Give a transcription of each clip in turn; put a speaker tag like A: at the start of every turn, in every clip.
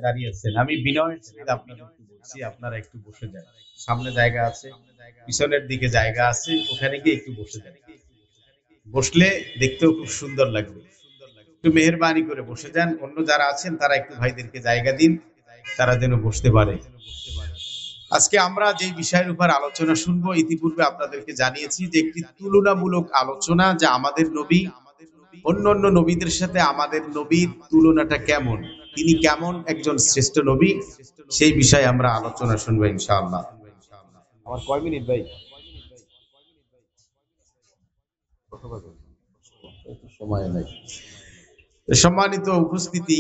A: দাঁড়িয়ে আছেন, আমি বিনয়ের সহিত আপনাদের একটু বলছি, আপনারা একটু বসে যান। সামনে জায়গা আছে, পিছনের দিকে জায়গা আছে, ওখানে গিয়ে একটু বসে যান। বসলে দেখতেও খুব সুন্দর লাগবে। একটু মেহেরবানি করে বসে যান। অন্য যারা আছেন তারা একটু ভাইদেরকে জায়গা দিন, তারা যেন বসতে পারে। আজকে আমরা যে বিষয়ের উপর আলোচনা শুনবো, ইতিপূর্বে আপনাদেরকে জানিয়েছি যে একটি তুলনামূলক আলোচনা, যা আমাদের নবী অন্য অন্য নবীদের সাথে আমাদের নবীর তুলনাটা কেমন, তিনি কেমন একজন শ্রেষ্ঠ নবী, সেই বিষয়ে আমরা আলোচনা শুনবো ইনশাআল্লাহ। আমার কয় মিনিট ভাই? সময় নাই। সম্মানিত উপস্থিতি,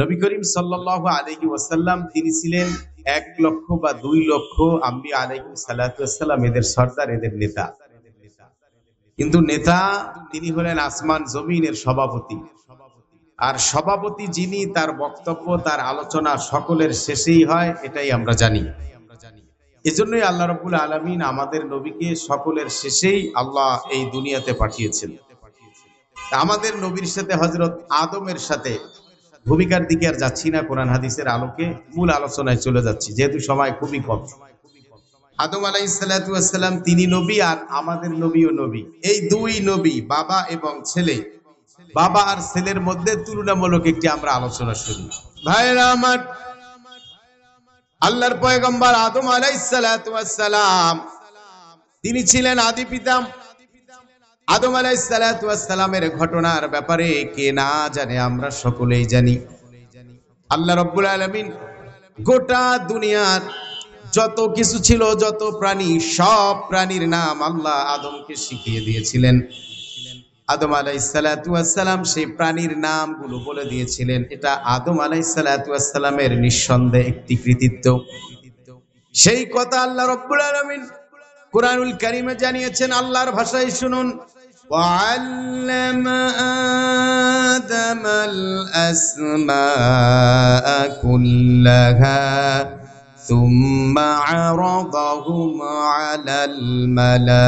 A: নবী করিম সাল্লাল্লাহু আলাইহি ওয়াসাল্লাম তিনি ছিলেন 1 লক্ষ বা 2 লক্ষ আম্বিয়া আলাইহিস সালাতু ওয়াসসালাম, এদের সর্দার, এদের নেতা। কিন্তু নেতা তিনি হলেন আসমান জমিনের সভাপতি। আর সভাপতি যিনি, তার বক্তব্য, তার আলোচনা সকলের শেষেই হয়, এটাই আমরা জানি। এজন্যই আল্লাহ রাব্বুল আলামিন আমাদের নবীকে সকলের শেষেই আল্লাহ এই দুনিয়াতে পাঠিয়েছেন। আমাদের নবীর সাথে হযরত আদমের সাথে ভূমিকার দিকে আর যাচ্ছি না, কোরআন হাদিসের আলোকে মূল আলোচনায় চলে যাচ্ছি, যেহেতু সময় খুবই কম। আদম আলাইহিস সালাতু ওয়াস সালাম তিনি নবী, আর আমাদের নবীও নবী। এই দুই নবী, বাবা এবং ছেলে, বাবা আর ছেলের মধ্যে তুলনামূলক একটি আমরা আলোচনা শুনি। ভাইরা আমার, আল্লাহর পয়গম্বর আদম আলাইহিস সালাতু ওয়াস সালাম তিনি ছিলেন আদি পিতা। আদম আলাইহিস সালাতু ওয়াস সালামের ঘটনার ব্যাপারে কে না জানে, আমরা সকলেই জানি। আল্লাহ রাব্বুল আলামিন গোটা দুনিয়ার যত কিছু ছিল, যত প্রাণী, সব প্রাণীর নাম আল্লাহ আদমকে শিখিয়ে দিয়েছিলেন। আদম আলাইহিস সালাতু ওয়াস সালাম সেই প্রাণীর নামগুলো বলে দিয়েছিলেন। এটা আদম আলাইহিস সালাতু ওয়াস সালামের নিঃসন্দেহে একটি কৃতিত্ব। সেই কথা আল্লাহ রাব্বুল আলামিন কুরআনুল কারীমে জানিয়েছেন। আল্লাহর ভাষায় শুনুন, وَعَلَّمَ آدَمَ الْأَسْمَاءَ كُلَّهَا ثُمَّ عَرَضَهُمْ عَلَى الْمَلَائِكَةِ।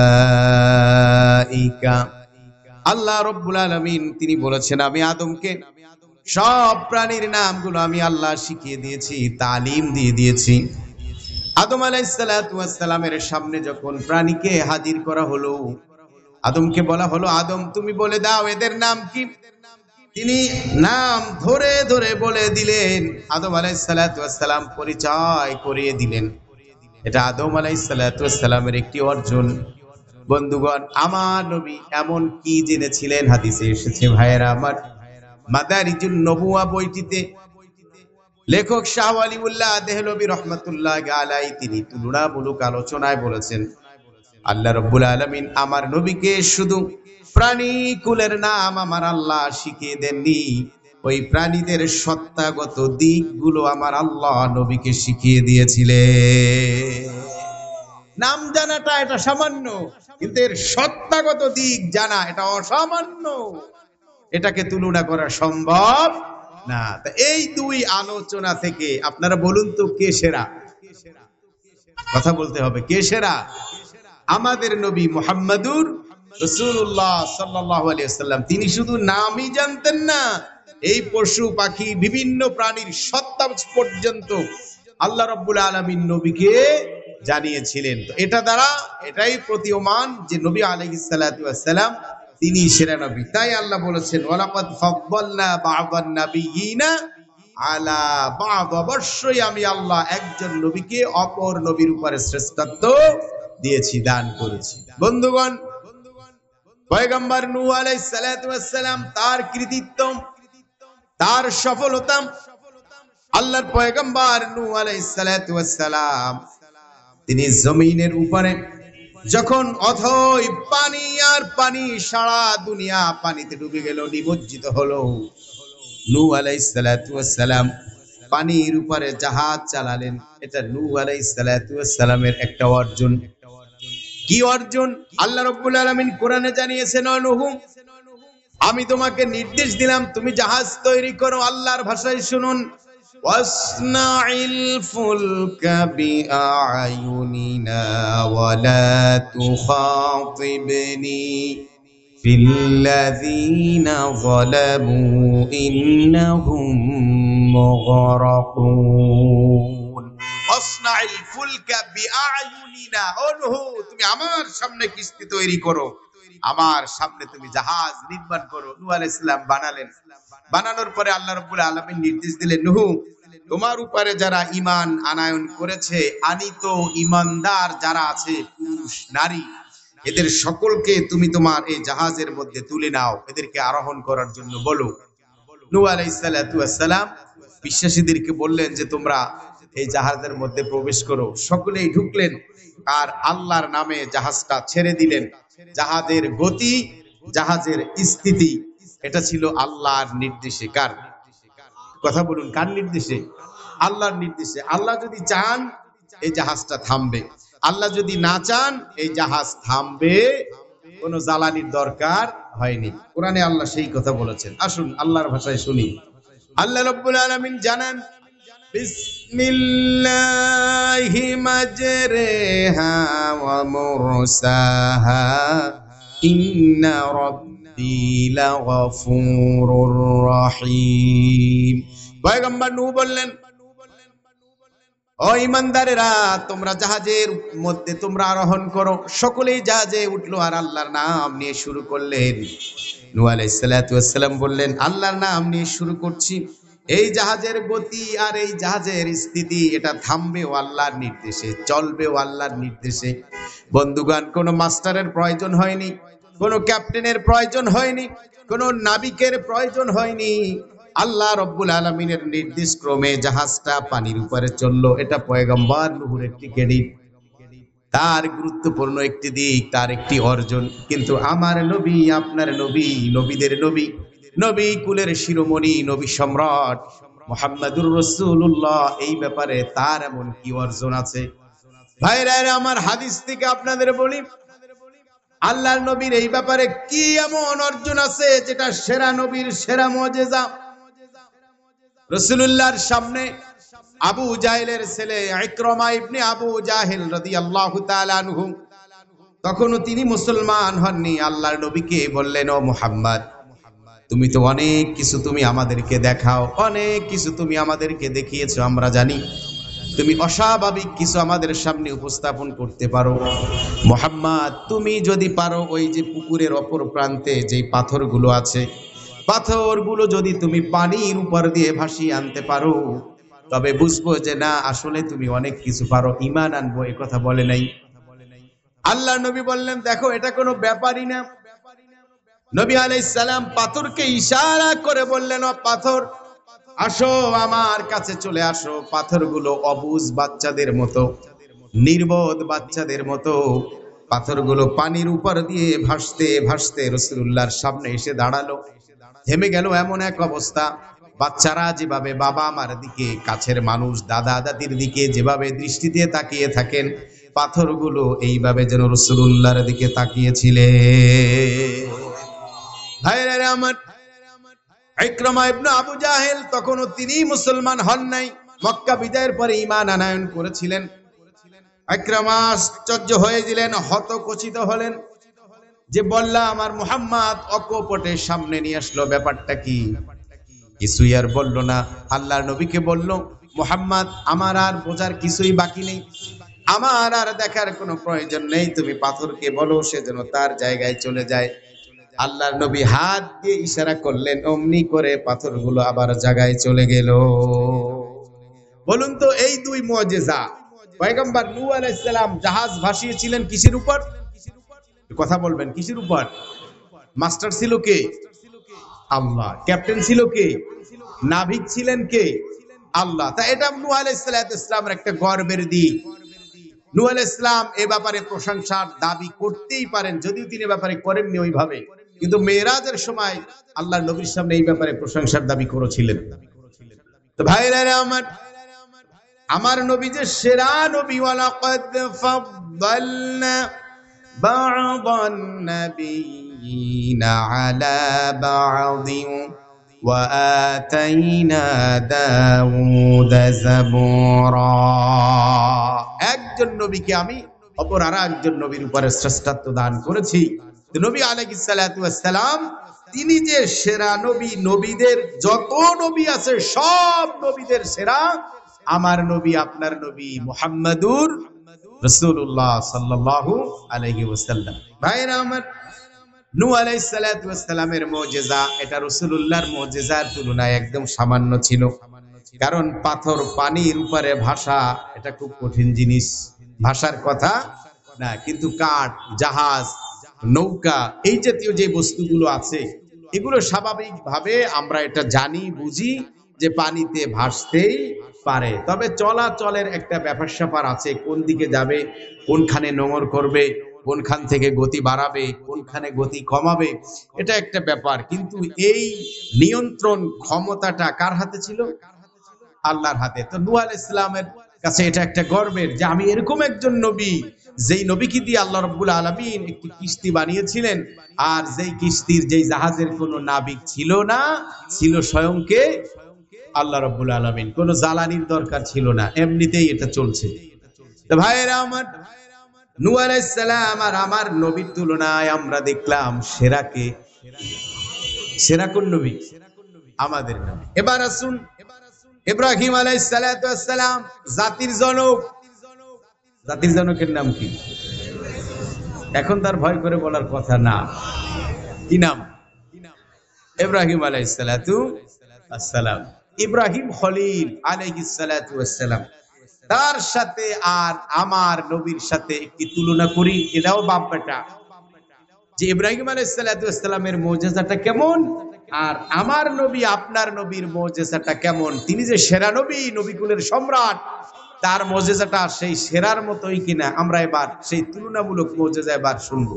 A: আল্লাহ রাব্বুল আলামিন তিনি বলেছেন, আমি আদমকে সব প্রাণীর নামগুলো আমি আল্লাহ শিখিয়ে দিয়েছি, তালিম দিয়ে দিয়েছি। আদম আলাইহিস সালাতু ওয়াস সালামের সামনে যখন প্রাণীকে হাজির করা হলো, আদমকে বলা হলো, আদম তুমি বলে দাও এদের নাম কি। তিনি নাম ধরে ধরে বলে দিলেন। আদম আলাইহিস সালাতু ওয়াস সালাম পরিচয় করিয়ে দিলেন। এটা আদম আলাইহিস সালাতু ওয়াস সালামের একটি অর্জন। বন্ধুগণ, আমার নবী এমন কি জেনেছিলেন, হাদিসে এসেছে। ভাইয়েরা আমার, মাদারিজুন নবুওয়া বইটিতে লেখক শাহ ওয়ালিউল্লাহ দেহলভী রহমাতুল্লাহি আলাইহি তিনি তুলনামূলক আলোচনায় বলেছেন, আল্লাহ রাব্বুল আলামিন আমার নবীকে শুধু প্রাণী কুলের নাম আমার আল্লাহ শিখিয়ে দেননি, ওই প্রাণীদের সত্তাগত দিকগুলো আমার আল্লাহ নবীকে শিখিয়ে দিয়েছিলেন। নাম জানাটা এটা সামান্য, কিন্তু এর সত্তাগত দিক জানা এটা অসামান্য। এটাকে তুলনা করা সম্ভব না। তা এই দুই আলোচনা থেকে আপনারা বলুন তো, কে সেরা? কথা বলতে হবে, কে সেরা? আমাদের নবী মুহাম্মাদুর রাসূলুল্লাহ সাল্লাল্লাহু আলাইহি ওয়াসাল্লাম তিনি শুধু নামই জানতেন না, এই পশু পাখি বিভিন্ন প্রাণীর সত্তা পর্যন্ত আল্লাহ রাব্বুল আলামিন নবীকে জানিয়েছিলেন। তো এটা দ্বারা এটাই প্রতীয়মান যে নবী আলাইহিস সালাতু ওয়াস সালাম তিনি সেরা নবী। তাই আল্লাহ বলেছেন, ওয়ালাকাদ ফাদ্দালনা বা'দান নাবিয়িনা আলা বা'দ। অবশ্যই আমি আল্লাহ একজন নবীকে অপর নবীর উপরে শ্রেষ্ঠত্ব দিয়েছি, দান করেছি। বন্ধুগণ, পয়গম্বর নূহ আলাইহিস সালাতু ওয়াস সালাম, তার কৃতিত্ব, তার সফলতা, আল্লাহর পয়গম্বর নূহ আলাইহিস সালাতু ওয়াস সালাম তিনি জমিনের উপরে যখন অথই পানি আর পানি, সারা দুনিয়া পানিতে ডুবে গেল, নিমজ্জিত হলো, নূহ আলাইহিস সালাতু ওয়াস সালাম পানির উপরে জাহাজ চালালেন। এটা নূহ আলাইহিস সালাতু ওয়াস সালামের একটা অর্জন। কি অর্জন? আল্লাহ রাব্বুল আলামিন কোরআনে জানিয়েছেন, নূহ আমি তোমাকে নির্দেশ দিলাম তুমি জাহাজ তৈরি করো। আল্লাহর ভাষায় শুনুন, ওয়াসনাইল ফুলকা বিআয়ুনিনা ওয়ালা তুখাতিবনি ফিল্লাযীনা যালামু ইন্নাহুম মুগরাকুন। আসনাইল ফুলকা বিআয়ুনিনা। ও নূহ, তুমি আমার সামনে কিস্তি তৈরি করো, আমার সামনে তুমি জাহাজ নির্মাণ করো। নূহ আলাইহিস সালাম বানালেন। বানানোর পরে আল্লাহ রাব্বুল আলামিন নির্দেশ দিলেন, নূহ, তোমার উপরে যারা ঈমান আনায়ন করেছে, আনিত ঈমানদার যারা আছে, পুরুষ নারী, এদের সকলকে তুমি তোমার এই জাহাজের মধ্যে তুলে নাও, এদেরকে আরোহণ করার জন্য বলো। নূহ আলাইহিস সালাতু ওয়াস সালাম বিশ্বাসীদেরকে বললেন যে তোমরা এই জাহাজের মধ্যে প্রবেশ করো। সকলেই ঢুকলেন আর আল্লাহর নামে জাহাজটা ছেড়ে দিলেন। জাহাজের গতি, জাহাজের স্থিতি, এটা ছিল আল্লাহর নির্দেশে। কার কথা বলুন, কার নির্দেশে? আল্লাহর নির্দেশে। আল্লাহ যদি চান এই জাহাজটা থামবে, আল্লাহ যদি না চান এই জাহাজ থামবে, কোনো জ্বালানির দরকার হয়নি। কোরআনে আল্লাহ সেই কথা বলেছেন। আসুন আল্লাহর ভাষায় শুনি। আল্লাহ রাব্বুল আলামিন জানান, বিসমিল্লাহি মাজরিহা ওয়া মুরসাহা ইন্না রাব্বি লাগফুরুর রহিম। পয়গম্বর নূহ বললেন, ও ঈমানদারেরা, তোমরা জাহাজের মধ্যে তোমরা আরোহণ করো। সকলেই জাহাজে উঠলো আর আল্লাহর নাম নিয়ে শুরু করলেন। নূহ আলাইহিস সালাতু ওয়াস সালাম বললেন, আল্লাহর নাম নিয়ে শুরু করছি। এই জাহাজের গতি আর এই জাহাজের স্থিতি, এটা থামবেও আল্লাহর নির্দেশে, চলবেও আল্লাহর নির্দেশে। বন্ধুগণ, কোনো মাস্টারের প্রয়োজন হয়নি, কোনো ক্যাপ্টেনের প্রয়োজন হয়নি, কোনো নাবিকের প্রয়োজন হয়নি। আল্লাহ রব্বুল আলামিনের নির্দেশ ক্রমে জাহাজটা পানির উপরে চললো। এটা পয়গম্বর নূহের একটি ক্রেডিট, তার গুরুত্বপূর্ণ একটি দিক, তার একটি অর্জন। কিন্তু আমার নবী, আপনার নবী, নবীদের নবী, নবী কুলের শিরোমণি, নবী সম্রাট মুহাম্মদুর রাসূলুল্লাহ, এই ব্যাপারে তার এমন কি অর্জন আছে? ভাইরা, আমার হাদিস থেকে আপনাদের বলি, আল্লাহর নবীর এই ব্যাপারে কি এমন অর্জন আছে যেটা সেরা নবীর সেরা মুজিজা? রাসূলুল্লাহর সামনে আবু জাহেলের ছেলে ইকরামা ইবনে আবু জাহেল রাদিয়াল্লাহু তাআলা আনহু, তখনও তিনি মুসলমান হননি, আল্লাহর নবীকে বললেন, ও মুহাম্মদ, তুমি তো অনেক কিছু তুমি আমাদেরকে দেখাও, অনেক কিছু তুমি আমাদেরকে দেখিয়েছো, আমরা জানি তুমি অস্বাভাবিক কিছু আমাদের সামনে উপস্থাপন করতে পারো। মুহাম্মদ, তুমি যদি পারো, ওই যে পুকুরের অপর প্রান্তে যে পাথরগুলো আছে, পাথরগুলো যদি তুমি পানির উপর দিয়ে ভাসিয়ে আনতে পারো, তবে বুঝবো যে না, আসলে তুমি অনেক কিছু পারো, ঈমান আনবো। এ কথা বলে নাই। আল্লাহ নবী বললেন, দেখো, এটা কোনো ব্যাপারই না। নবী আলাইহিস সালাম পাথরকে ইশারা করে বললেন, ও পাথর, আসো, আমার কাছে চলে আসো। পাথরগুলো অবুঝ বাচ্চাদের মতো, নির্বোধ বাচ্চাদের মতো পাথরগুলো পানির উপর দিয়ে ভাসতে ভাসতে রাসূলুল্লাহর সামনে এসে দাঁড়ালো। থেমে গেল। এমন এক অবস্থা, বাচ্চারা যেভাবে বাবা মার দিকে, কাছের মানুষ দাদা দাদির দিকে যেভাবে দৃষ্টি দিয়ে তাকিয়ে থাকেন, পাথরগুলো এইভাবে যেন রাসূলুল্লাহর দিকে তাকিয়েছিলেন। ভাইরা আমার, ইকরামা ইবনে আবু জাহেল তখনও তিনি মুসলমান হন নাই, মক্কা বিজয়ের পরে ঈমান আনয়ন করেছিলেন। ইকরামা আশ্চর্য হয়ে গেলেন, হতচকিত হলেন যে বললাম আমার মুহাম্মদ অকপটের সামনে নিয়ে আসলো, ব্যাপারটা কি? কিছুই আর বলল না। আল্লাহর নবীকে বলল, মুহাম্মদ, আমার আর বোঝার কিছুই বাকি নেই, আমার আর দেখার কোনো প্রয়োজন নেই, তুমি পাথরকে বলো সে যেন তার জায়গায় চলে যায়। আল্লাহর নবী হাত দিয়ে ইশারা করলেন, অমনি করে পাথরগুলো আবার জায়গায় চলে গেল। বলুন তো, এই দুই মুজিজা, পয়গম্বর নূহ আলাইহিস সালাম জাহাজ ভাসিয়েছিলেন কিসের উপর? কথা বলবেন, কিসের উপর? মাস্টার ছিল কে? আল্লাহ। ক্যাপ্টেন ছিল কে? নাবিক ছিলেন কে? আল্লাহ। তা এটা নূহ আলাইহিস সালামের একটা গর্বের দিক। নূহ আলাইহিস সালাম এ ব্যাপারে প্রশংসার দাবি করতেই পারেন, যদিও তিনি ব্যাপারে করেননি ওইভাবে, কিন্তু মেরাজের সময় আল্লাহর নবীর সামনে এই ব্যাপারে প্রশংসার দাবি করেছিলেন। তো ভাইরা আমার, আমার নবী যে সেরা নবী, ওয়ালাকাদ ফাদ্দালনা বা'দান নাবিয়িনা আলা বা'দিন ওয়া আতাইনা দাউদা যাবুরা। একজন নবীকে আমি অপর আর একজন নবীর উপরে শ্রেষ্ঠত্ব দান করেছি। নবী আলাইহিস সালাতু ওয়াস সালাম তিনি যে সেরা নবী, নবীদের যত নবী আছে সব নবীদের সেরা আমার নবী, আপনার নবী মুহাম্মাদুর রাসূলুল্লাহ সাল্লাল্লাহু আলাইহি ওয়াসাল্লাম। ভাইরা আমার, নূহ আলাইহিস সালাতু ওয়াস সালামের মুজিজা এটা রাসূলুল্লাহর মুজিজার তুলনায় একদম সামান্য ছিল। কারণ পাথর পানির উপরে ভাষা এটা খুব কঠিন জিনিস, ভাষার কথা না। কিন্তু কাঠ, জাহাজ, নৌকা এই জাতীয় যে বস্তুগুলো আছে এগুলো স্বাভাবিকভাবে আমরা এটা জানি, বুঝি যে পানিতে ভাসতেই পারে। তবে চলাচলের একটা ব্যাপার স্যাপার আছে, কোন দিকে যাবে, কোনখানে নোঙর করবে, কোনখান থেকে গতি বাড়াবে, কোনখানে গতি কমাবে, এটা একটা ব্যাপার। কিন্তু এই নিয়ন্ত্রণ ক্ষমতাটা কার হাতে ছিল? আল্লাহর হাতে। তো নূহ আলাইহিস সালামের কাছে এটা একটা গর্বের যে আমি এরকম একজন নবী, যেই নবীকে দিয়ে আল্লাহ রাব্বুল আলামিন একটি কিস্তি বানিয়েছিলেন, আর যেই কিস্তির, যেই জাহাজের কোনো নাবিক ছিল না, ছিল স্বয়ং কে? আল্লাহ রাব্বুল আলামিন। কোনো জ্বালানির দরকার ছিল না, এমনিতেই এটা চলছে। তো ভাইয়েরা আমার, নূহ আলাইহিস সালাম আর আমার নবীর তুলনায় আমরা দেখলাম সেরা কে? সেরা কোন নবী? আমাদের নবী। এবার আসুন, ইব্রাহিম আলাইহিস সালাতু ওয়াস সালাম জাতির জনক। জাতির জনকের নাম কি? এখন তার ভয় করে বলার কথা না। কি নাম? ইব্রাহিম আলাইহিস সালাতু ওয়াস সালাম। ইব্রাহিম খলিল আলাইহিস সালাতু ওয়াস সালাম, তার সাথে আর আমার নবীর সাথে একটি তুলনা করি, এটাও বাপ বেটা। যে ইব্রাহিম আলাইহিস সালাতু ওয়াস সালামের মুজিজাটা কেমন আর আমার নবী আপনার নবীর মুজিজাটা কেমন। তিনি যে সেরা নবী, নবীকুলের সম্রাট, তার মুজিজাটা সেই সেরার মতোই কিনা আমরা এবার সেই তুলনামূলক মুজিজা এবার শুনবো।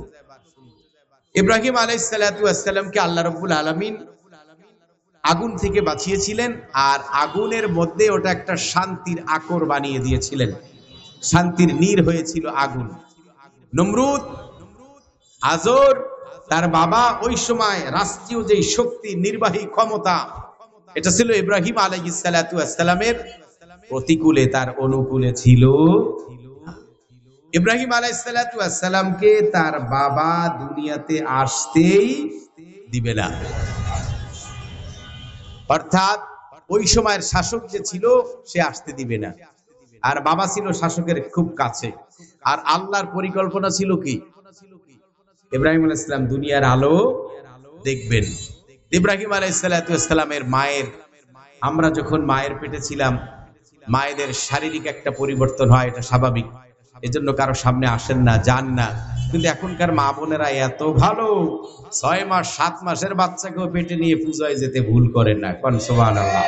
A: ইব্রাহিম আলাইহিস সালাতু ওয়াস সালামকে আল্লাহ রাব্বুল আলামিন আগুন থেকে বাঁচিয়েছিলেন, আর আগুনের মধ্যে ওটা একটা শান্তির আকর বানিয়ে দিয়েছিলেন, শান্তির নীর হয়েছিল আগুন। নমরুদ, আজর, তার বাবা, ওই সময় রাষ্ট্রীয় যে শক্তি, নির্বাহী ক্ষমতা, এটা ছিল ইব্রাহিম আলাইহিস সালাতু ওয়াস সালামের প্রতিকূলে, তার অনুকূলে ছিল। ইব্রাহিম আলাইহিস সালাতু ওয়াস সালামকে তার বাবা দুনিয়াতে আসতেই দিবে না। অর্থাৎ ওই সময়ের শাসক যে ছিল সে আসতে দিবে না, আর বাবা ছিল শাসকের খুব কাছে। আর আল্লাহর পরিকল্পনা ছিল কি? ইব্রাহিম আলাইহিস সালাম দুনিয়ার আলো দেখবেন। ইব্রাহিম আলাইহিস সালাতু ওয়াস সালামের মায়ের, আমরা যখন মায়ের পেটে ছিলাম, মায়েদের শারীরিক একটা পরিবর্তন হয়, এটা স্বাভাবিক, এজন্য কারো সামনে আসেন না, যান না। কিন্তু এখনকার মা বোনেরা এত ভালো, 6 মাস 7 মাসের বাচ্চাকেও পেটে নিয়ে পূজায় যেতে ভুল করেন না। কোন সুবহানাল্লাহ,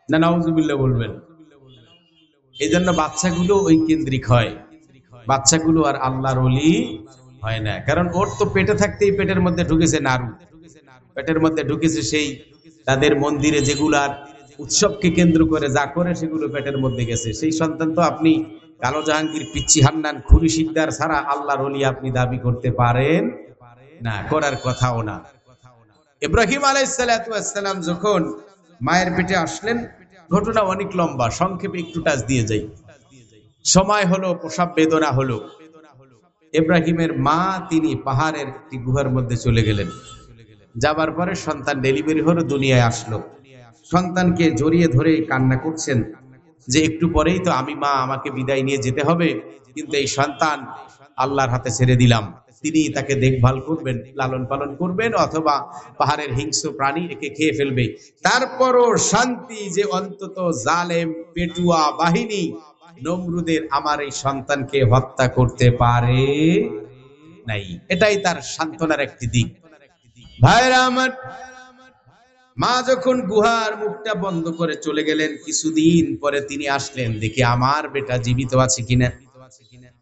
A: না নাউজুবিল্লাহ বলবেন। এই জন্য বাচ্চাগুলো ওই কেন্দ্রিক হয়, বাচ্চাগুলো আর আল্লাহর ওলি হয় না। কারণ ওর তো পেটে থাকতেই পেটের মধ্যে ঢুকেছে নারু, পেটের মধ্যে ঢুকেছে সেই তাদের মন্দিরে যেগুলার উৎসবকে কেন্দ্র করে যা করে সেগুলো পেটের মধ্যে গেছে। সেই সন্তান তো আপনি কালো জাহাঙ্গীর, পিচ্চি হান্নান, খুনি শিকদার ছাড়া আল্লাহর ওলি আপনি দাবি করতে পারেন না, করার কথাও না। ইব্রাহিম আলাইহিস সালাতু ওয়াস সালাম যখন মায়ের পেটে আসলেন, ঘটনা অনেক লম্বা, সংক্ষেপে একটু টাচ দিয়ে যাই। সময় হলো, প্রসব বেদনা হলো। ইব্রাহিমের মা তিনি পাহাড়ের একটি গুহার মধ্যে চলে গেলেন। যাবার পরে সন্তান ডেলিভারি হলো, দুনিয়ায় আসলো। সন্তানকে জড়িয়ে ধরে কান্না করছেন যে একটু পরেই তো আমি মা, আমাকে বিদায় নিয়ে যেতে হবে, কিন্তু এই সন্তান আল্লাহর হাতে ছেড়ে দিলাম, তিনি তাকে দেখভাল করবেন, লালন পালন করবেন, অথবা পাহাড়ের হিংস্র প্রাণী একে খেয়ে ফেলবে। তারপরও শান্তি যে অন্তত জালেম পেটুয়া বাহিনী নমরুদের আমার এই সন্তানকে হত্যা করতে পারে নাই, এটাই তার সান্ত্বনার একটি দিক। ভাইরা আমার, মা যখন গুহার মুখটা বন্ধ করে চলে গেলেন, কিছুদিন পরে তিনি আসলেন, দেখি আমার বেটা জীবিত আছে কিনা।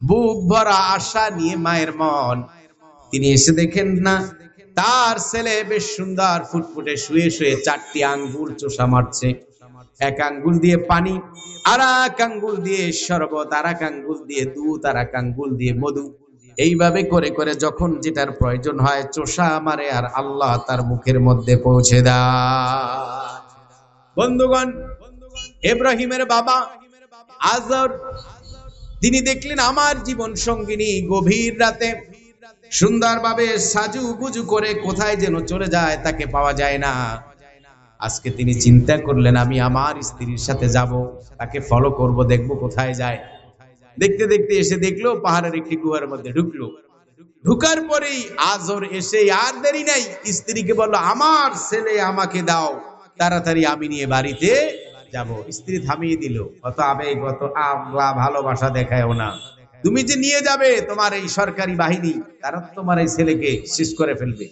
A: বুক ভরা আশা নিয়ে মায়ের মন, তিনি এসে দেখেন না তার ছেলে বেশ সুন্দর ফুটফুটে শুয়ে শুয়ে 4টি আঙ্গুল চোষা মারছে। এক আঙ্গুল দিয়ে পানি, আর এক আঙ্গুল দিয়ে শরবত, আর এক আঙ্গুল দিয়ে দুধ, আর এক আঙ্গুল দিয়ে মধু। এইভাবে করে করে যখন যেটার প্রয়োজন হয় চোষা মারে, আর আল্লাহ তার মুখের মধ্যে পৌঁছে দেয়। বন্ধুগণ, ইব্রাহিমের বাবা আজর তিনি দেখলেন আমার জীবন সঙ্গিনী গভীর রাতে সুন্দরভাবে সাজু গুজু করে কোথায় যেন চলে যায়, তাকে পাওয়া যায় না। আজকে তিনি চিন্তা করলেন, আমি আমার স্ত্রীর সাথে যাব, তাকে ফলো করব, দেখব কোথায় যায়। দেখতে দেখতে এসে দেখলো পাহাড়ের একটি গুহার মধ্যে ঢুকলো। ঢুকার পরেই আজর এসে আর দেরি নাই, স্ত্রীকে বলল, আমার ছেলে আমাকে দাও, তাড়াতাড়ি আমি নিয়ে বাড়িতে যাব। স্ত্রী থামিয়ে দিল, অত আবেগ অত ভালোবাসা দেখায়ও না। তুমি যে নিয়ে যাবে, তোমার এই সরকারি বাহিনী তারা তোমার এই ছেলেকে শেষ করে ফেলবে।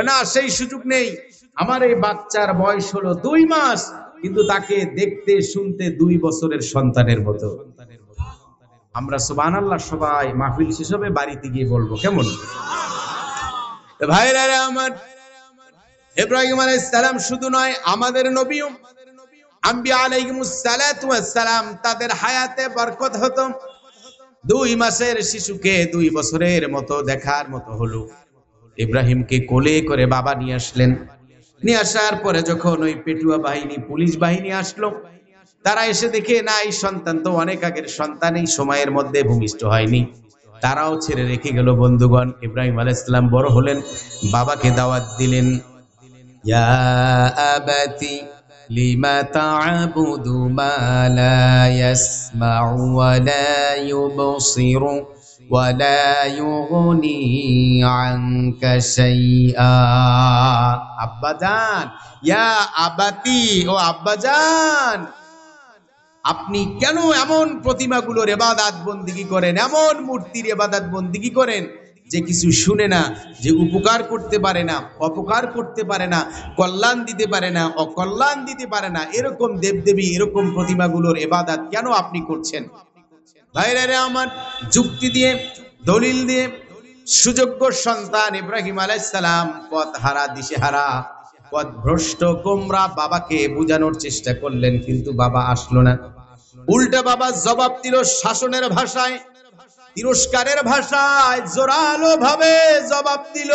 A: না, সেই সুযোগ নেই। আমার এই বাচ্চার বয়স হলো 2 মাস, কিন্তু তাকে দেখতে শুনতে 2 বছরের সন্তানের মতো। আমরা সুবহানাল্লাহ সবাই মাহফিল শেষ হবে বাড়িতে গিয়ে বলবো, কেমন? ভাইরা আমার, ইব্রাহিম আলাইহিস সালাম শুধু নয়, আমাদের নবীও আম্বিয়া আলাইহিমুস সালাতু ওয়াস সালাম, তাদের হায়াতে বরকত হতো। 2 মাসের শিশুকে 2 বছরের মতো দেখার মতো হলো। ইব্রাহিমকে কোলে করে বাবা নিয়ে আসলেন। নিয়ে আসার পরে যখন ওই পেটুয়া বাহিনী, পুলিশ বাহিনী আসলো, তারা এসে দেখে না, এই সন্তান তো অনেক আগের সন্তান, এই সময়ের মধ্যে ভূমিষ্ঠ হয়নি। তারাও ছেড়ে রেখে গেল। বন্ধুগণ, ইব্রাহিম আলাইহিস সালাম বড় হলেন, বাবাকে দাওয়াত দিলেন, ইয়া আবাতি লিমা তা'বুদু মা লা ইয়াসমাউ ওয়া লা ইউবসিরু ওয়া লা ইউগনি আনকা শাইআ। আব্বাজান, ইয়া আবাতি, ও আব্বাজান, আপনি কেন এমন প্রতিমাগুলোর ইবাদত বন্দেগী করেন, এমন মূর্তির ইবাদত বন্দেগী করেন যে কিছু শুনে না, যে উপকার করতে পারে না, অপকার করতে পারে না, কল্যাণ দিতে পারে না, অকল্যাণ দিতে পারে না, এরকম দেবদেবী, এরকম প্রতিমাগুলোর ইবাদত কেন আপনি করছেন? ভাইরা আমার, যুক্তি দিয়ে, দলিল দিয়ে সুযোগ্য সন্তান ইব্রাহিম আলাইহিস সালাম পথহারা, দিশেহারা, পথভ্রষ্ট গোমরা বাবাকে বোঝানোর চেষ্টা করলেন, কিন্তু বাবা আসলো না। উল্টা বাবা জবাব দিল শাসনের ভাষায়, তিরস্কারের ভাষায়, জোরালো ভাবে জবাব দিল,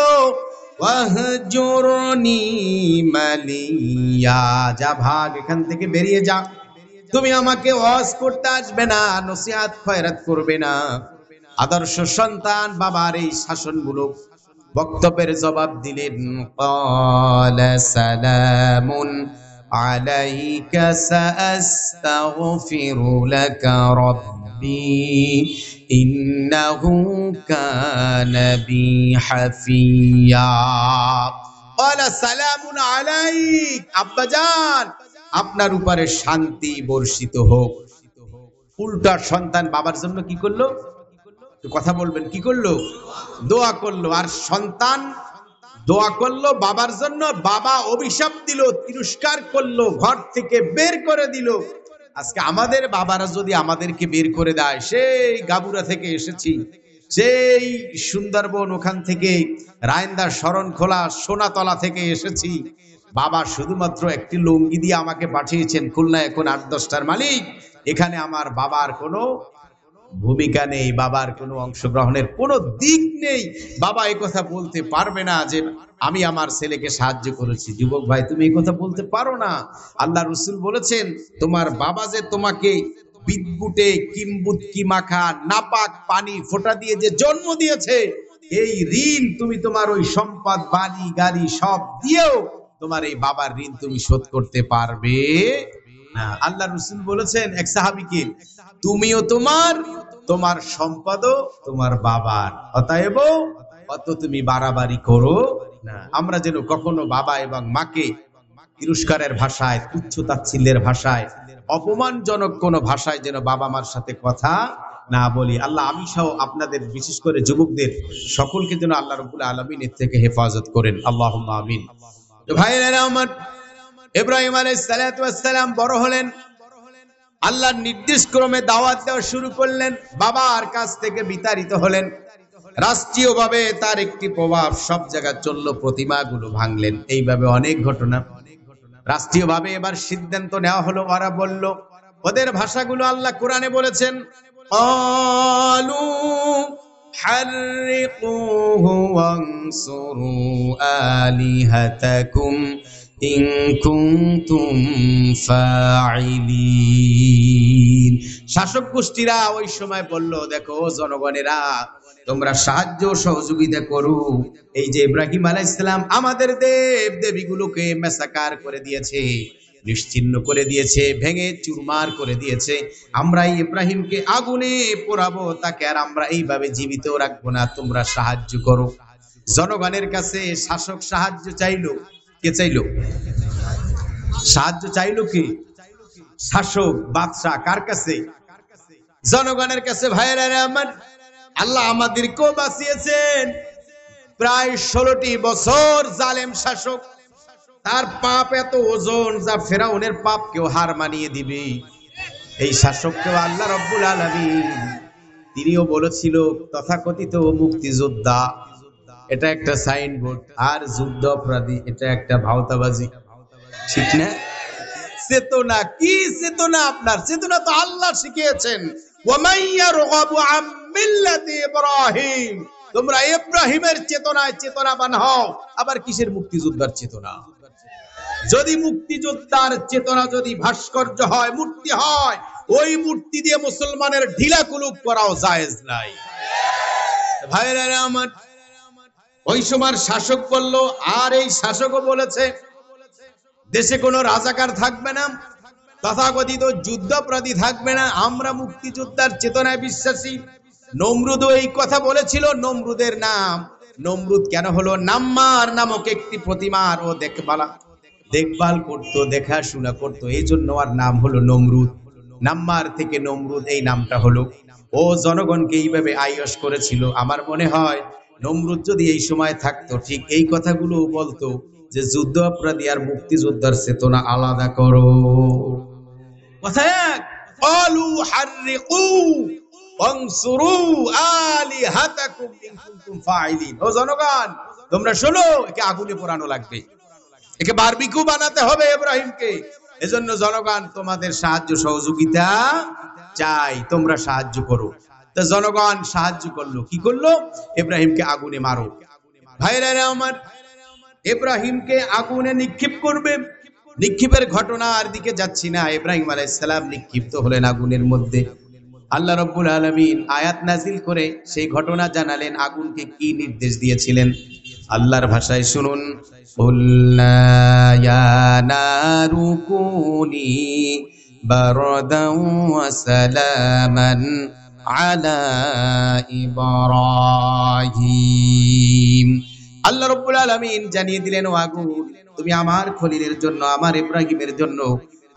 A: ওয়াহজুরনি মালিয়া, যা, ভাগ, এখান থেকে বেরিয়ে যা। তুমি আমাকে ওয়াজ করতে আসবে না, নসিহত খয়রাত করবে না। আদর্শ সন্তান বাবার এই শাসনগুলো বক্তব্যের জবাব দিলেন, ক্বালা সালামুন আলাইকা সাআস্তাগফিরু লাকা রাব্বি ইন্নাহু কানা বি হাফিয়া। ক্বালা সালামুন আলাইক, আব্বাজান, আপনার উপরে শান্তি বর্ষিত হোক। উল্টা সন্তান বাবার জন্য কি করলো? কথা বলবেন, কি করলো? দোয়া করলো। আর সন্তান দোয়া করলো বাবার জন্য, বাবা অভিশাপ দিল, তিরস্কার করলো, ঘর থেকে বের করে দিল। আজকে আমাদের বাবারা যদি আমাদেরকে বের করে দেয়, সেই গাবুরা থেকে এসেছি, সেই সুন্দরবন, ওখান থেকে রায়ন্দা, শরণখোলা, সোনাতলা থেকে এসেছি, বাবা শুধুমাত্র একটি লুঙ্গি দিয়ে আমাকে পাঠিয়েছেন খুলনা, এখন 8-10টার মালিক। এখানে আমার বাবার কোনো ভূমিকা নেই, বাবার কোনো অংশগ্রহণের কোনো দিক নেই। বাবা এই কথা বলতে পারবে না যে আমি আমার ছেলেকে সাহায্য করেছি। যুবক ভাই, তুমি এই কথা বলতে পারো না। আল্লাহ রাসূল বলেছেন, তোমার বাবা যে তোমাকে বিদ্যুটে কিম্বুতকি মাখা নাপাক পানি ফোঁটা দিয়ে যে জন্ম দিয়েছে, এই ঋণ তুমি তোমার ওই সম্পদ, বাড়ি গাড়ি সব দিয়েও তোমার এই বাবার ঋণ তুমি শোধ করতে পারবে না। আল্লাহ রাসূল বলেছেন এক সাহাবীকে, তুমিও তোমার, তোমার সম্পদও তোমার বাবার, অতএব অত তুমি বাড়াবাড়ি করো না। আমরা যেন কখনো বাবা এবং মাকে তিরস্কারের ভাষায়, তুচ্ছ তাচ্ছিল্যের ভাষায়, অপমানজনক কোন ভাষায় যেন বাবা মার সাথে কথা না বলি। আল্লাহ আমি সহ আপনাদের, বিশেষ করে যুবকদের সকলকে যেন আল্লাহ রাব্বুল আলামিন এর থেকে হেফাজত করেন, আল্লাহুম্মা আমিন। তো ভাইরা আমার, ইব্রাহিম আলাইহিস সালাতু ওয়াস সালাম বড় হলেন, আল্লাহর নির্দেশ ক্রমে দাওয়াত দেওয়া শুরু করলেন, বাবার কাছ থেকে বিতাড়িত হলেন। রাষ্ট্রীয়ভাবে তার একটি প্রভাব সব জায়গায় চলল, প্রতিমাগুলো ভাঙলেন। এইভাবে অনেক ঘটনা। রাষ্ট্রীয়ভাবে এবার সিদ্ধান্ত নেওয়া হলো, ওরা বলল, ওদের ভাষাগুলো আল্লাহ কোরআনে বলেছেন, ক্বালু হাররিকুহু ওয়ানসুরু আলিহাতাকুম ইন কুনতুম ফাইলিন। শাসক গোষ্ঠীরা ওই সময় বলল, দেখো জনগণেরা, তোমরা সাহায্য সহযোগিতা করো। এই যে ইব্রাহিম আলাইহিস সালাম আমাদের দেব দেবীগুলোকে মেসাকার করে দিয়েছে, নিশ্চিহ্ন করে দিয়েছে, ভেঙে চুরমার করে দিয়েছে। আমরা ইব্রাহিমকে আগুনে পোড়াবো, তাকে আর আমরা এইভাবে জীবিত রাখবো না, তোমরা সাহায্য করো। জনগণের কাছে শাসক সাহায্য চাইলো। কে চাইলো? সাহায্য চাইলো কি? শাসক, বাদশাহ। কার কাছে? জনগণের কাছে। ভাইয়েরা আমার, আল্লাহ আমাদেরকেও বাঁচিয়েছেন। প্রায় 16টি বছর জালেম শাসক, তার পাপ এত ওজন যা ফেরাউনের পাপ কেউ হার মানিয়ে দিবে। এই শাসককেও আল্লাহ রব্বুল আলামিন তিনিও বলেছিল তথাকথিত মুক্তিযোদ্ধা, এটা একটা সাইনবোর্ড, আর যুদ্ধ অপরাধী এটা একটা ভাওতাবাজি। ঠিক না? চেতনা কি? চেতনা আপনার চেতনা তো আল্লাহ শিখিয়েছেন, ওয়ামাইয়ারগাবু আম মিল্লাতি ইব্রাহিম। তোমরা ইব্রাহিমের চেতনায় চেতনাবান হও। আবার কিসের মুক্তিযোদ্ধার চেতনা? যদি মুক্তিযোদ্ধার চেতনা যদি ভাস্কর্য হয়, মূর্তি হয়, ওই মূর্তি দিয়ে মুসলমানের ঢিলা কুলুপ করাও জায়েজ নাই। ভাইরা আমার, ওই সময় শাসক বলল, আর এই শাসকও বলেছে দেশে কোনো রাজাকার থাকবে না, তথাকথিত যুদ্ধাপরাধী থাকবে না, আমরা মুক্তিযোদ্ধার চেতনায় বিশ্বাসী। নমরুদও এই কথা বলেছিল। নমরুদের নাম নমরুদ কেন হলো? নাম্মার নামক একটি প্রতিমার ও দেখভাল করতো, দেখাশোনা করতো, এই জন্য আর নাম হলো নমরুদ। নাম্মার থেকে নমরুদ এই নামটা হলো। ও জনগণকে এইভাবে আইয়স করেছিল। আমার মনে হয় নমরুদ যদি এই সময় থাকতো, ঠিক এই কথাগুলো বলতো যে যুদ্ধ অপরাধী আর মুক্তিযোদ্ধার চেতনা আলাদা করো। কথা এক, আলু হাররিকু ওয়ানসুরু আলিহাতাকুম ইন কুনতুম ফাইলিন। ও জনগণ, তোমরা শোনো, একে আগুনে পোড়ানো লাগবে, একে বারবিকিউ বানাতে হবে ইব্রাহিমকে। এজন্য জনগণ তোমাদের সাহায্য সহযোগিতা চাই, তোমরা সাহায্য করো। তো জনগণ সাহায্য করলো। কি করলো? ইব্রাহিমকে আগুনে মারো। ভাইরা আমার, ইব্রাহিমকে আগুনে নিক্ষেপ করবে। নিক্ষেপের ঘটনার দিকে যাচ্ছি না। ইব্রাহিম আলাইহিস সালাম নিক্ষিপ্ত হলেন আগুনের মধ্যে। আল্লাহ রাব্বুল আলামিন আয়াত নাজিল করে সেই ঘটনা জানালেন। আগুনকে কি নির্দেশ দিয়েছিলেন আল্লাহর ভাষায় শুনুন। কুল্লা ইয়া নারু কুনি বারদান ওয়া সালামান আলা ইব্রাহিম। আল্লাহ রাব্বুল আলামিন জানিয়ে দিলেন, ও আগুন, তুমি আমার খলিলের জন্য, আমার ইব্রাহিমের জন্য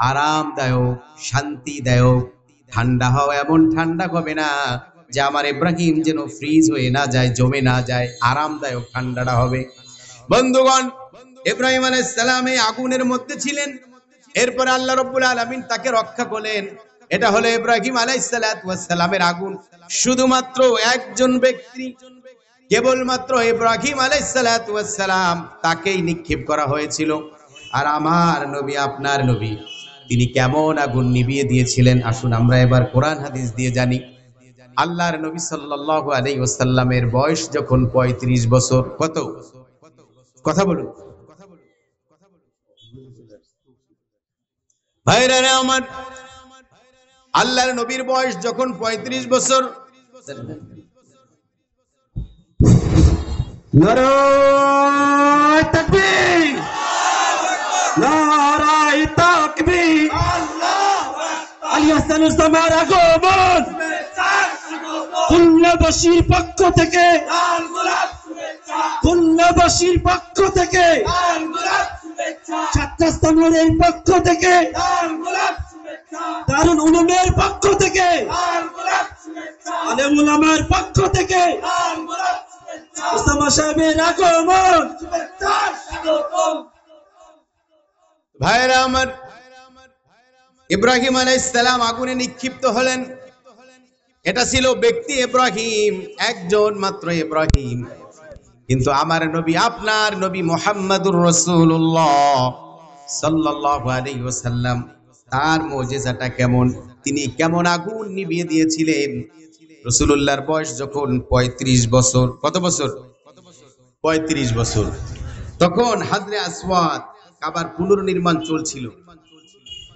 A: আরামদায়ক, শান্তিদায়ক ঠান্ডা হও। এমন ঠান্ডা হবে না যে আমার ইব্রাহিম যেন ফ্রিজ হয়ে না যায়, জমে না যায়। আরামদায়ক ঠান্ডাটা হবে। বন্ধুগণ, ইব্রাহিম আলাইহিস সালাম এই আগুনের মধ্যে ছিলেন। এরপরে আল্লাহ রাব্বুল আলামিন তাকে রক্ষা করলেন। এটা হলো ইব্রাহিম আলাইহিস সালামের আগুন। শুধুমাত্র একজন ব্যক্তি, কেবলমাত্র ইব্রাহিম আলাইহিস সালাম তাকেই নিক্ষেপ করা হয়েছিল। আর আমার নবী, আপনার নবী, তিনি কেমন আগুন নিভিয়ে দিয়েছিলেন, আসুন আমরা এবার কোরআন হাদিস দিয়ে জানি। আল্লাহর নবী সাল্লাল্লাহু আলাইহি ওয়াসাল্লামের বয়স যখন 35 বছর। কত? কথা বলুন ভাইরা আমার, আল্লাহর নবীর বয়স যখন 35 বছর।
B: নারায়ে তাকবীর, নারায়ে তাকবীর, আলী হাসান উসমার আগমন, খুলনাবাসীর পক্ষ থেকে, খুলনাবাসীর পক্ষ থেকে, ছাত্রস্থানের পক্ষ থেকে, দারুল উলুমের পক্ষ থেকে, আলেম উলামার পক্ষ থেকে ওসামা সাহেবের আগমন।
A: ভাইরা আমার, ইব্রাহিম আলাইহিস সালাম আগুনে নিক্ষিপ্ত হলেন। এটা ছিল ব্যক্তি ইব্রাহিম, একজন মাত্র ইব্রাহিম। কিন্তু আমার নবী, আপনার নবী মুহাম্মদুর রাসূলুল্লাহ সাল্লাল্লাহু আলাইহি ওয়াসাল্লাম, তার মুজিজাটা কেমন, তিনি কেমন আগুন নিভিয়ে দিয়েছিলেন। রাসূলুল্লাহর বয়স যখন 35 বছর। কত বছর? 35 বছর। তখন হাজরে আসওয়াদ, কাবার পুনর্নির্মাণ চলছিল।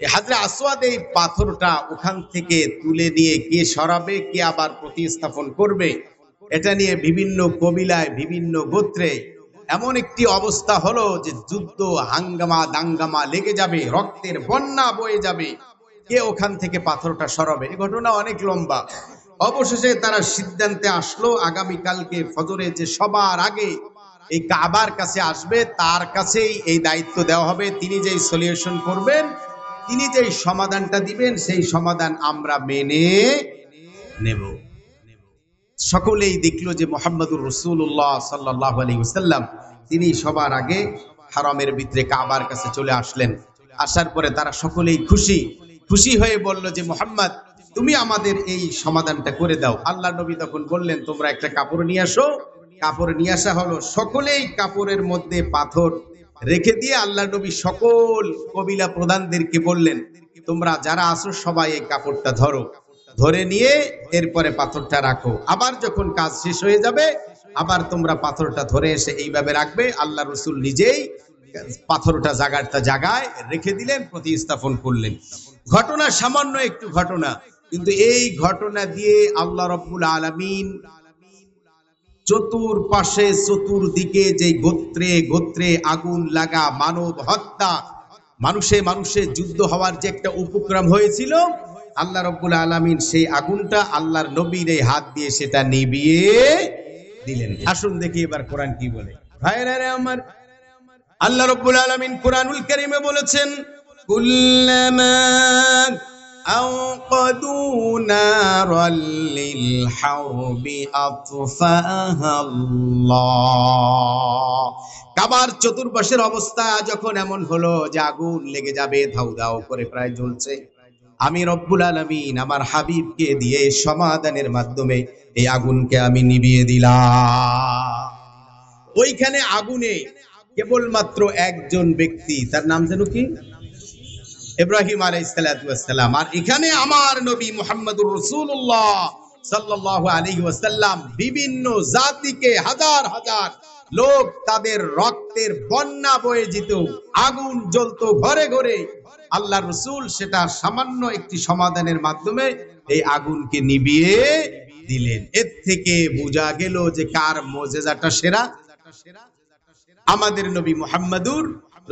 A: এই হাজরে আসওয়াদ, এই পাথরটা ওখান থেকে তুলে নিয়ে কে সরাবে, কে আবার প্রতিস্থাপন করবে, এটা নিয়ে বিভিন্ন কবিলায় বিভিন্ন গোত্রে এমন একটি অবস্থা হলো যে যুদ্ধ হাঙ্গামা দাঙ্গামা লেগে যাবে, রক্তের বন্যা বয়ে যাবে, কে ওখান থেকে পাথরটা সরাবে। এই ঘটনা অনেক লম্বা। অবশেষে তারা সিদ্ধান্তে আসলো আগামীকালকে ফজরে যে সবার আগে এই কাবার কাছে আসবে তার কাছেই এই দায়িত্ব দেওয়া হবে। তিনি যেই সলিউশন করবেন, তিনি যেই সমাধানটা দিবেন, সেই সমাধান আমরা মেনে নেব। সকলেই দেখলো যে মুহাম্মদুর রাসূলুল্লাহ সাল্লাল্লাহু আলাইহি ওয়াসাল্লাম তিনি সবার আগে হারামের ভিতরে কাবার কাছে চলে আসলেন। আসার পরে তারা সকলেই খুশি হয়ে বলল যে মুহাম্মদ, তুমি আমাদের এই সমাধানটা করে দাও। আল্লাহ নবী তখন বললেন, তোমরা একটা কাপড় নিয়ে আসো। কাপড় নিয়ে আসা হলো। সকলেই কাপড়ের মধ্যে পাথর রেখে দিয়ে আল্লাহ নবী সকল কবিলা প্রধানদেরকে বললেন, তোমরা যারা আসো সবাই এই কাপড়টা ধরো, ধরে নিয়ে এরপরে পাথরটা রাখো। আবার যখন কাজ শেষ হয়ে যাবে আবার তোমরা পাথরটা ধরে এসে এইভাবে রাখবে। আল্লাহ রসুল নিজেই পাথরটা জায়গায় রেখে দিলেন, প্রতিস্থাপন করলেন। ঘটনা সামান্য একটু ঘটনা, কিন্তু এই ঘটনা দিয়ে আল্লাহ রাব্বুল আলামিন চতুর্পাশে চতুর্দিকে যে গোত্রে গোত্রে আগুন লাগা, মানব হত্যা, মানুষে যুদ্ধ হওয়ার যে একটা উপক্রম হয়েছিল, আল্লাহ রাব্বুল আলামিন সেই আগুনটা আল্লাহর নবীর এই হাত দিয়ে সেটা নিভিয়ে দিলেন। আসুন দেখি এবার কোরআন কি বলে। ভাইরা রে আমার, আল্লাহ রাব্বুল আলামিন কোরআনুল কারীমে বলেছেন, কুল্লামা আওকাদু নারাল লিল হারবি আতফাহা আল্লাহ। কাবার চতুর্পাশের অবস্থা যখন এমন হলো যে আগুন লেগে যাবে, ধাউ ধাউ করে প্রায় জ্বলছে, আমি রব্বুল আলামিন আমার হাবিবকে দিয়ে সমাধানের মাধ্যমে এই আগুনকে আমি নিভিয়ে দিলাম। ওইখানে আগুনে কেবলমাত্র একজন ব্যক্তি, তার নাম যেন কি, ইব্রাহিম আলাইহিস সালাতু ওয়াস সালাম। আর এখানে আমার নবী মুহাম্মদুর রাসূলুল্লাহ সাল্লাল্লাহু আলাইহি ওয়াসাল্লাম বিভিন্ন জাতিকে হাজার হাজার লোক তাদের রক্তের বন্যা বয়ে যেত, আগুন জ্বলতো ঘরে ঘরে। আল্লাহ রসুল সেটা সামান্য একটি সমাধানের মাধ্যমে এই আগুনকে নিভিয়ে দিলেন। এর থেকে বোঝা গেল যে কার মুজিজাটা সেরা, আমাদের নবী মুহাম্মদুর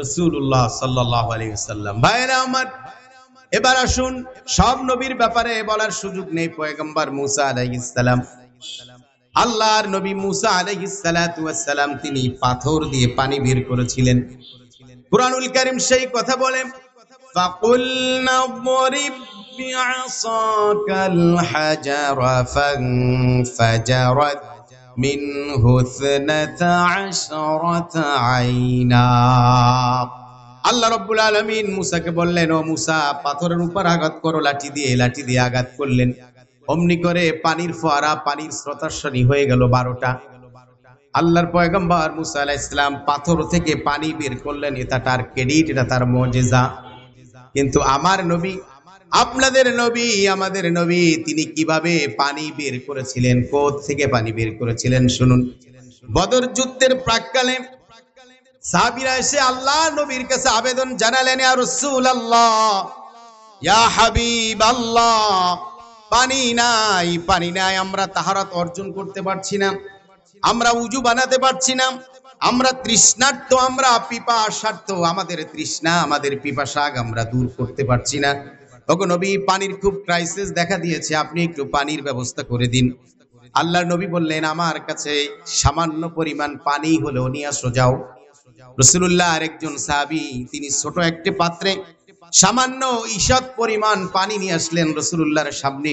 A: রাসূলুল্লাহ সাল্লাল্লাহু আলাইহি ওয়াসাল্লাম। ভাইরা আমার, এবার আসুন, সব নবীর ব্যাপারে বলার সুযোগ নেই। পয়গম্বর মুসা আলাইহিস সালাম, আল্লাহর নবী মুসা আলাইহিস সালাতু ওয়াস সালাম, তিনি পাথর দিয়ে পানি বের করেছিলেন। কুরআনুল কারীম সেই কথা বলে, ফাকুলনা যরিব বিআসাকাল হাজারা ফানফাজারাত মিনহু 12 আইনা। আল্লাহ রাব্বুল আলামিন মুসাকে বললেন, ও মুসা, পাথরের উপর আঘাত করো লাঠি দিয়ে আঘাত করলেন। অমনি করে পানির ফোয়ারা, পানির স্রোতাস্বরী হয়ে গেল 12টা। আল্লাহর পয়গম্বর মুসা আলাইহিস সালাম পাথর থেকে পানি বের করলেন। এটা তার ক্রেডিট, এটা তার মুজিজা। কিন্তু আমার নবী, আপনাদের নবী, আমাদের নবী, তিনি কিভাবে পানি বের করেছিলেন, কোথা থেকে পানি বের করেছিলেন শুনুন। বদর যুদ্ধের প্রাক্কালে সাহাবীরা এসে আল্লাহ নবীর কাছে আবেদন জানালেন, ইয়া রাসূলুল্লাহ, ইয়া হাবিবাল্লাহ, পানি নাই, আমরা তাহারাত অর্জন করতে পারছি না, আমরা উযু বানাতে পারছি না, আমরা তৃষ্ণার্ত, আমরা পিপাসার্ত, আমাদের তৃষ্ণা, আমাদের পিপাসা আমরা দূর করতে পারছি না। ওগো নবী, পানির খুব ক্রাইসিস দেখা দিয়েছে, আপনি একটু পানির ব্যবস্থা করে দিন। আল্লাহর নবী বললেন, আমার কাছে সামান্য পরিমাণ পানি হলেও নিয়ে আসো যাও। রাসূলুল্লাহ আরেকজন সাহাবী, তিনি ছোট একটি পাত্রে সামান্য ঈষৎ পরিমাণ পানি নিয়ে আসলেন রাসূলুল্লাহর সামনে।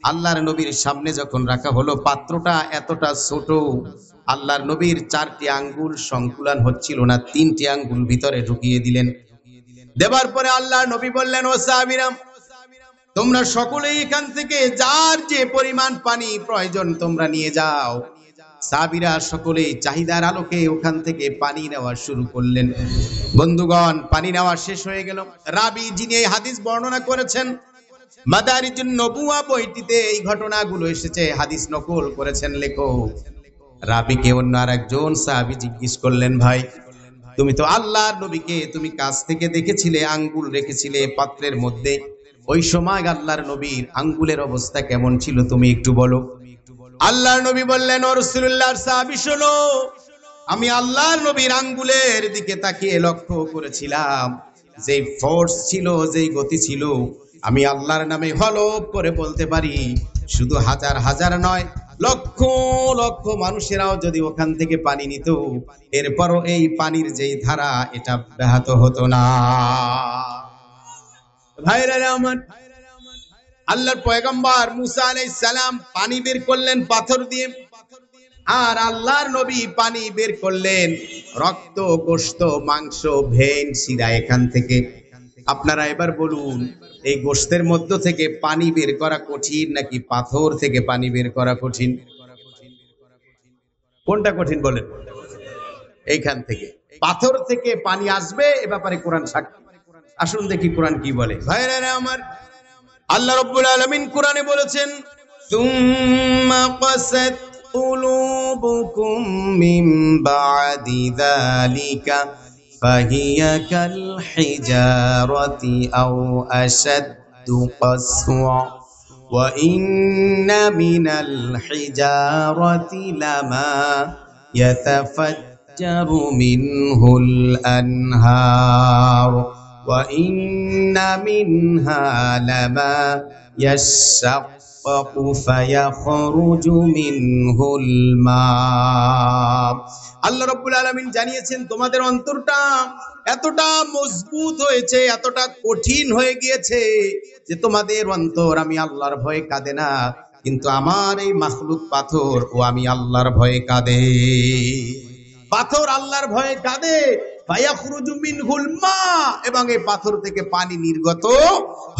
A: আল্লাহর নবীর সামনে যখন রাখা হলো, পাত্রটা এতটা ছোট, আল্লাহর নবীর 4টি আঙ্গুল সংকুলান হচ্ছিল না, 3টি আঙ্গুল ভিতরে ঢুকিয়ে দিলেন। দেবার পরে আল্লাহর নবী বললেন, ও সাহাবীরা, তোমরা সকলেই এখান থেকে যার যে পরিমাণ পানি প্রয়োজন তোমরা নিয়ে যাও। সাহাবীরা সকলেই চাহিদার আলোকে ওখান থেকে পানি নেওয়া শুরু করলেন। বন্ধুগণ, পানি নেওয়া শেষ হয়ে গেল। রাবি, যিনি এই হাদিস বর্ণনা করেছেন, মাদারিজুন নবুয়া বইটিতে এই ঘটনাগুলো এসেছে, হাদিস নকল করেছেন লেখক। রাবিকে অন্য আরেকজন সাহাবী জিজ্ঞেস করলেন, ভাই, তুমি তো আল্লাহর নবীকে তুমি কাছ থেকে দেখেছিলে, আঙ্গুল রেখেছিলে পাত্রের মধ্যে, ওই সময় আল্লাহর নবীর আঙ্গুলের অবস্থা কেমন ছিল তুমি একটু বলো। আল্লাহর নবী বললেন, ও রাসূলুল্লাহর সাহাবী শোনো, আমি আল্লাহর নবীর আঙ্গুলের দিকে তাকিয়ে লক্ষ্য করেছিলাম, যেই ফোর্স ছিল, যেই গতি ছিল, আমি আল্লাহর নামে হলফ করে বলতে পারি, শুধু হাজার হাজার নয়, লক্ষ লক্ষ মানুষেরাও যদি ওখান থেকে পানি নিত, এরপরও এই পানির যেই ধারা, এটা ব্যাহত হতো না। ভাইরা আমার, আল্লাহর পয়গম্বর মুসা আলাইহিস সালাম পানি বের করলেন পাথর দিয়ে, আর আল্লাহর নবী পানি বের করলেন রক্ত, গোশত, মাংস, ভেন, শিরা এখান থেকে। আপনারা এবার বলুন, এই গোশতের মধ্য থেকে পানি বের করা কঠিন নাকি পাথর থেকে পানি বের করা কঠিন? কোনটা কঠিন বলেন? এইখান থেকে। পাথর থেকে পানি আসবে এ ব্যাপারে কোরআন সাক্ষী। আসুন দেখি কোরআন কি বলে। ভাইরা আমার, আল্লাহ রাব্বুল আলামিন কোরআনে বলেছেন, সুম্মা ক্বাসাত কুলুবুকুম মিন বাদি যালিকা ফাহিয়া কাল হিজারাতি আও আশাদ্দু কাসওয়া ওয়া ইন্না মিনাল হিজারাতি লামা ইয়াতাফাজ্জারু মিনহুল আনহার وَإِنَّ مِنْهَا لَمَا يَشَّقَّقُ فَيَخْرُجُ مِنْهُ الْمَاءُ। আল্লাহ রাব্বুল আলামিন জানিয়েছেন, তোমাদের অন্তরটা এতটা মজবুত হয়েছে, এতটা কঠিন হয়ে গিয়েছে যে তোমাদের অন্তর আমি আল্লাহর ভয়ে কাঁদে না, কিন্তু আমার এই মাখলুক পাথর ও আমি আল্লাহর ভয়ে কাঁদে। পাথর আল্লাহর ভয়ে কাঁদে, এবং এই পাথর থেকে পানি নির্গত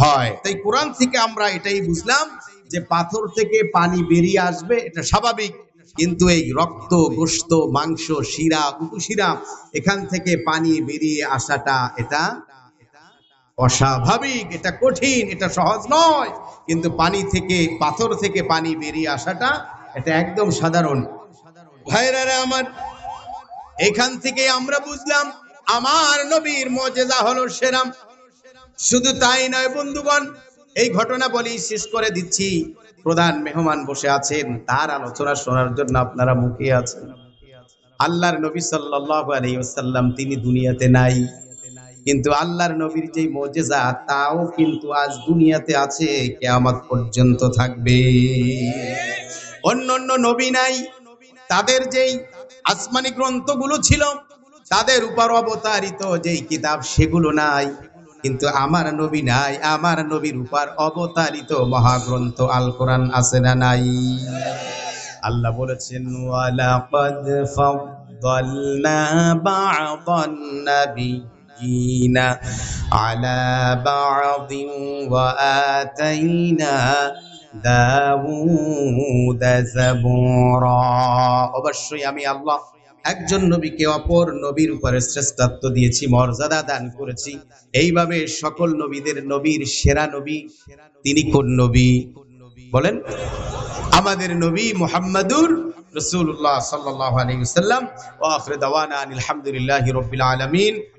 A: হয়। তাই কোরআন থেকে আমরা এটাই বুঝলাম যে পাথর থেকে পানি বেরিয়ে আসবে, এটা স্বাভাবিক, কিন্তু এই রক্ত, গোশত, মাংস, শিরা, উপশিরা এখান থেকে পানি বেরিয়ে আসাটা এটা অস্বাভাবিক, এটা কঠিন, এটা সহজ নয়। কিন্তু পানি থেকে, পাথর থেকে পানি বেরিয়ে আসাটা এটা একদম সাধারণ। ভাইরা আমার, এখান থেকে আমরা বুঝলাম আমার নবীর মুজিজা হলো সেরা। শুধু তাই নয় বন্ধুগণ, এই ঘটনা বলি, শেষ করে দিচ্ছি। প্রধান মেহমান বসে আছেন, তার আলোচনা শোনার জন্য আপনারা মুখিয়ে আছেন। আল্লাহর নবী সাল্লাল্লাহু আলাইহি ওয়াসাল্লাম তিনি দুনিয়াতে নাই, কিন্তু আল্লাহর নবীর যেই মুজিজা তাও কিন্তু আজ দুনিয়াতে আছে, কিয়ামত পর্যন্ত থাকবে। অন্যান্য নবী নাই, তাদের যেই আসমানি গ্রন্থগুলো ছিল, তাদের উপর অবতারিত যেই কিতাব সেগুলো নাই, কিন্তু আমার নবী নাই, আমার নবীর উপর অবতারিত মহাগ্রন্থ আল কোরআন আছে না নাই? আল্লাহ বলেছেন, ওয়ালাকাদ ফাদ্দালনা বা'দান নাবিয়িনা আলা বা'দিন ওয়া আতাইনা দাউদ যাবুরা। অবশ্যই আমি আল্লাহ একজন নবীকে অপর নবীর উপরে শ্রেষ্ঠত্ব দিয়েছি, মর্যাদা দান করেছি। এইভাবে সকল নবীদের নবীর সেরা নবী তিনি কোন নবী বলেন? আমাদের নবী মুহাম্মাদুর রাসূলুল্লাহ সাল্লাল্লাহু আলাইহি ওয়াসাল্লাম। ওয়া আখিরু দাওয়ানা আলহামদুলিল্লাহি রাব্বিল আলামিন।